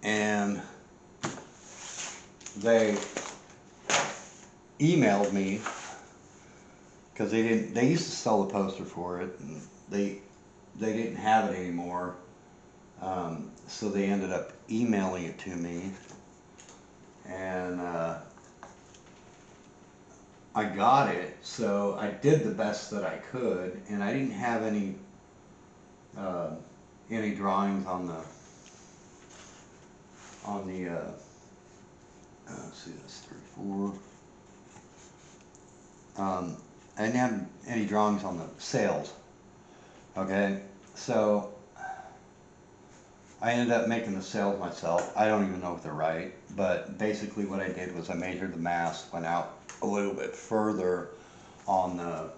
And they emailed me because they used to sell the poster for it, and they didn't have it anymore. So they ended up emailing it to me, and I got it. So I did the best that I could, and I didn't have uh, any drawings on the let's see, that's 34. I didn't have any drawings on the sails. Okay, so I ended up making the sails myself. I don't even know if they're right, but basically what I did was I measured the mast, went out a little bit further on uh,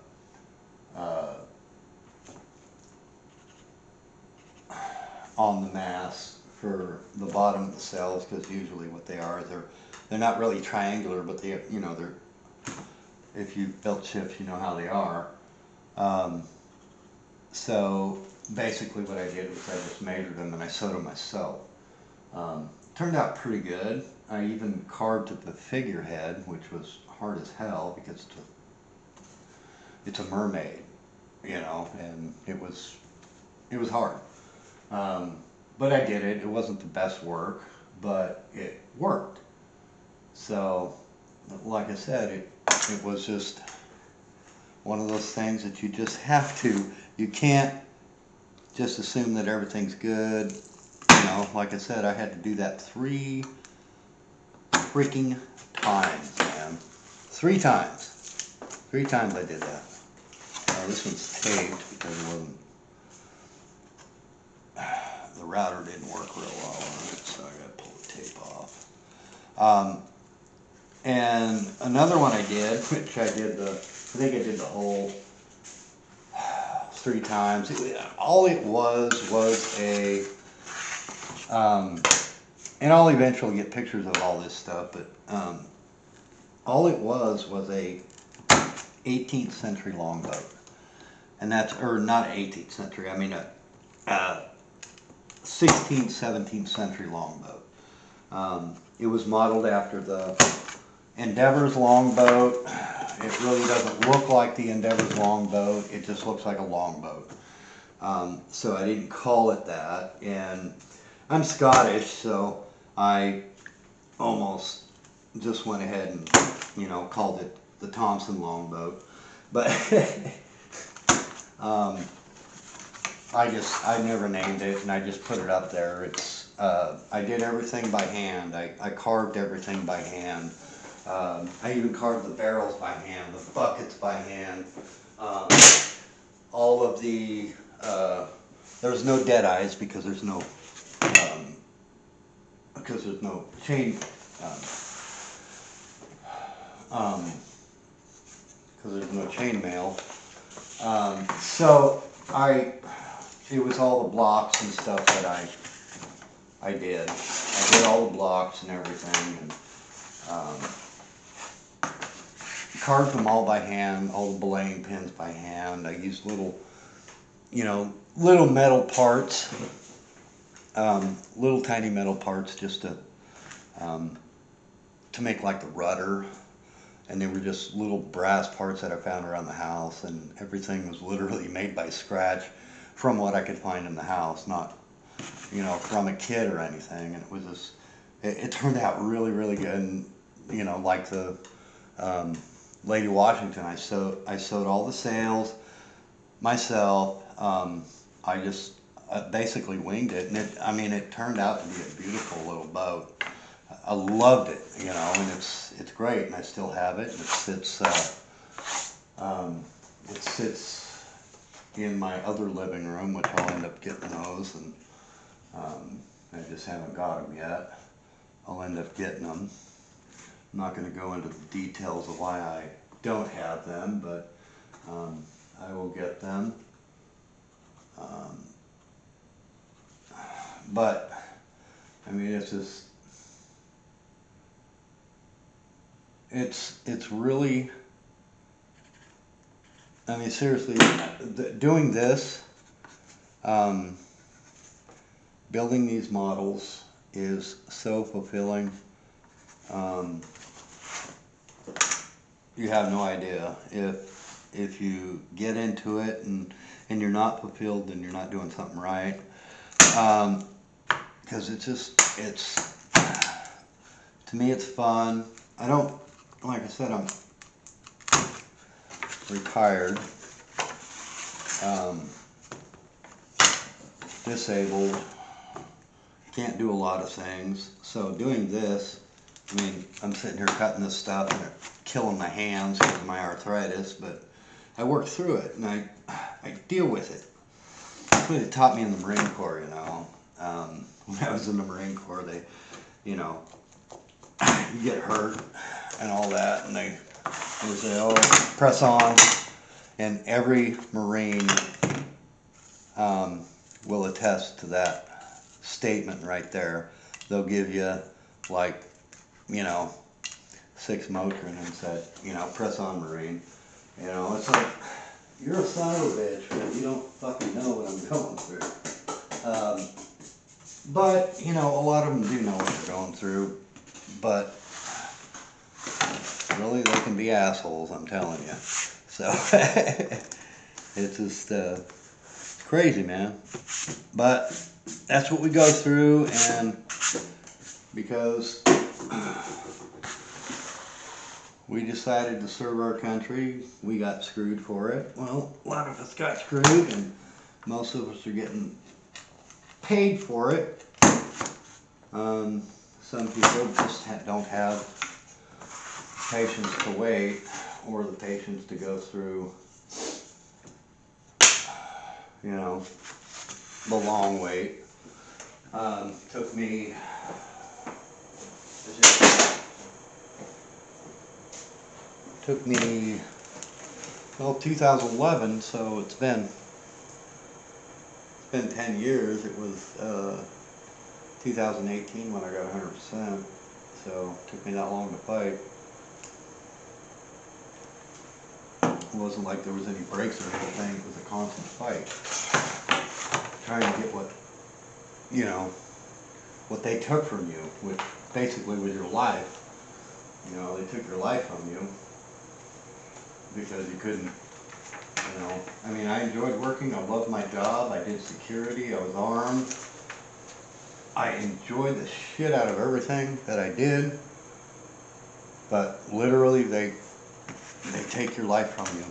the mast for the bottom of the sails, because usually what they are is they're not really triangular, but they're, if you've built ships, you know how they are. Um, so basically what I did was I just measured them and I sewed them myself. Turned out pretty good. I even carved the figurehead, which was hard as hell because it's a mermaid, and it was hard. Um, but I did it. It wasn't the best work, but it worked. So, like I said, it was just one of those things that you just have to. You can't just assume that everything's good. Like I said, I had to do that 3 freaking times, man. 3 times. 3 times I did that. This one's taped because it wasn't. The router didn't work real well on it, so I got to pull the tape off. And another one I did, which I think I did the whole 3 times. All it was a, and I'll eventually get pictures of all this stuff, but all it was a 18th century longboat. And or not 18th century, I mean a 16th, 17th century longboat. It was modeled after the Endeavor's longboat. It really doesn't look like the Endeavor's longboat, it just looks like a longboat. So I didn't call it that, and I'm Scottish, so I almost just went ahead and, called it the Thompson longboat. But I never named it, and I just put it up there. I did everything by hand. I carved everything by hand. I even carved the barrels by hand, the buckets by hand. All of the, there's no dead eyes because there's no chain, because there's no chain mail. So it was all the blocks and stuff that I did. I did all the blocks and everything, and carved them all by hand, all the belaying pins by hand. I used little metal parts, little tiny metal parts just to make like the rudder. And they were just little brass parts that I found around the house, and everything was literally made by scratch from what I could find in the house, not, from a kid or anything. And it was just, it turned out really, really good. And, like the Lady Washington, I sewed all the sails myself. I just basically winged it, and it turned out to be a beautiful little boat. I loved it, and it's great, and I still have it. It sits in my other living room, which I'll end up getting those, and I just haven't got them yet. I'll end up getting them. I'm not going to go into the details of why I don't have them, but I will get them. But it's just, it's really, seriously, doing this, building these models is so fulfilling. Um, you have no idea. If you get into it and you're not fulfilled, then you're not doing something right. Because to me it's fun. I don't, like I said, I'm retired, disabled, can't do a lot of things. So doing this, I mean, I'm sitting here cutting this stuff and it's killing my hands because of my arthritis, but I work through it and I deal with it. That's what it taught me in the Marine Corps, you know. When I was in the Marine Corps, they, you know, you get hurt and all that, and they say, oh, press on. And every Marine will attest to that statement right there. They'll give you, like, you know, 6 Motrin and said, you know, press on, Marine. You know, it's like, you're a son of a bitch, but you don't fucking know what I'm going through. But, you know, a lot of them do know what they're going through, but really they can be assholes, I'm telling you. So, it's just crazy, man. But that's what we go through, and because we decided to serve our country, we got screwed for it. Well, a lot of us got screwed, and most of us are getting paid for it. Some people just don't have patience to wait, or the patience to go through, you know, the long wait. Took me, well, 2011, so it's been 10 years. It was 2018 when I got 100%, so it took me that long to fight. It wasn't like there was any breaks or anything. It was a constant fight, trying to get what, you know, what they took from you, which basically was your life. You know, they took your life from you because you couldn't, you know, I mean, I enjoyed working. I loved my job. I did security. I was armed. I enjoyed the shit out of everything that I did, but literally they take your life from you,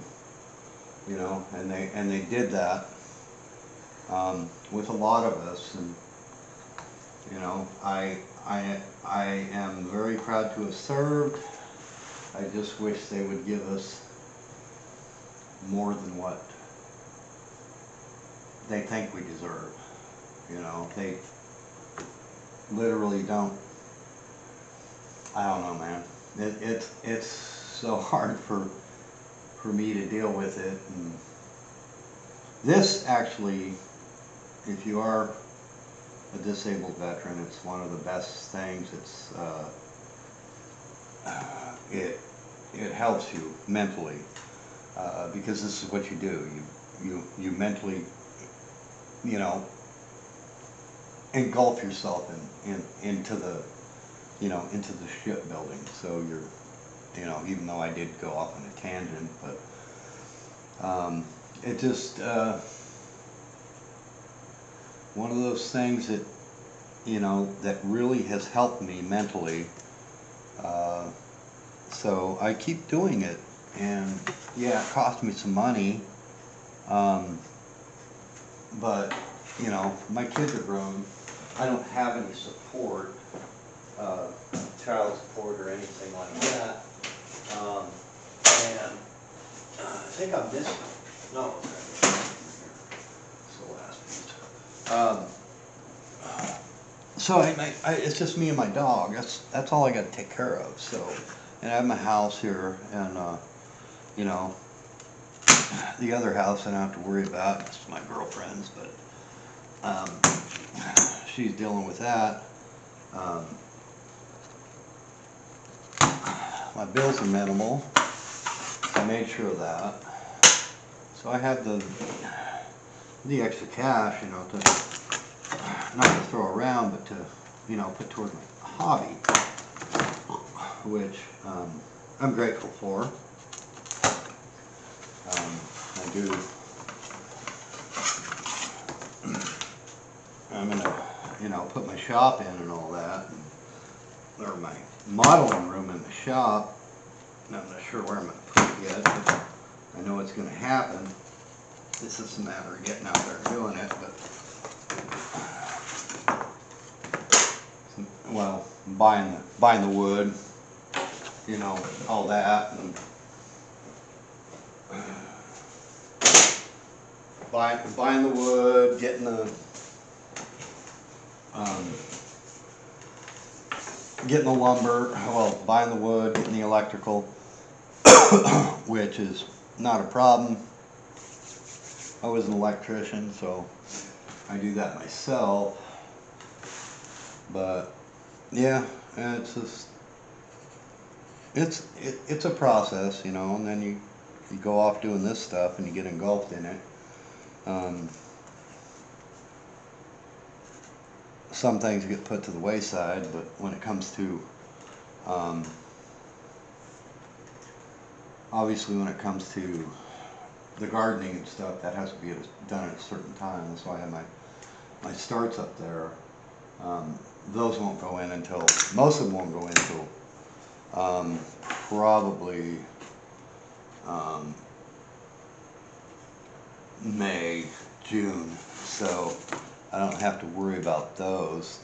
you know, and they did that with a lot of us, and you know, I am very proud to have served. I just wish they would give us more than what they think we deserve. You know, they literally don't. I don't know, man. It's so hard for me to deal with it. And this actually, if you are a disabled veteran, it's one of the best things. It's it helps you mentally because this is what you do. You mentally, you know, engulf yourself into the, you know, into the shipbuilding. So you're, you know, even though I did go off on a tangent, but it just one of those things that, you know, that really has helped me mentally. So I keep doing it, and yeah, it cost me some money, but you know, my kids are grown. I don't have any support, child support or anything like that. And I think I'm missing. No, it's the last piece. So it's just me and my dog. That's all I got to take care of. So, and I have my house here, and you know, the other house I don't have to worry about. It's my girlfriend's, but she's dealing with that. My bills are minimal. I made sure of that. So I have the extra cash, you know, not to throw around, but to, you know, put toward my hobby, which I'm grateful for. I do. I'm gonna, you know, put my shop in and all that, or my modeling room in the shop. And I'm not sure where I'm gonna put it yet, but I know it's gonna happen. It's just a matter of getting out there and doing it. But well, buying the wood, you know, all that, and buying the wood, getting the lumber, well, buying the wood, getting the electrical, which is not a problem. I was an electrician, so I do that myself. But yeah, it's just it's a process, you know. And then you go off doing this stuff and you get engulfed in it. Some things get put to the wayside, but when it comes to obviously when it comes to the gardening and stuff, that has to be done at a certain time. That's why I have my starts up there. Those won't go in until, most of them won't go in until probably May, June. So I don't have to worry about those.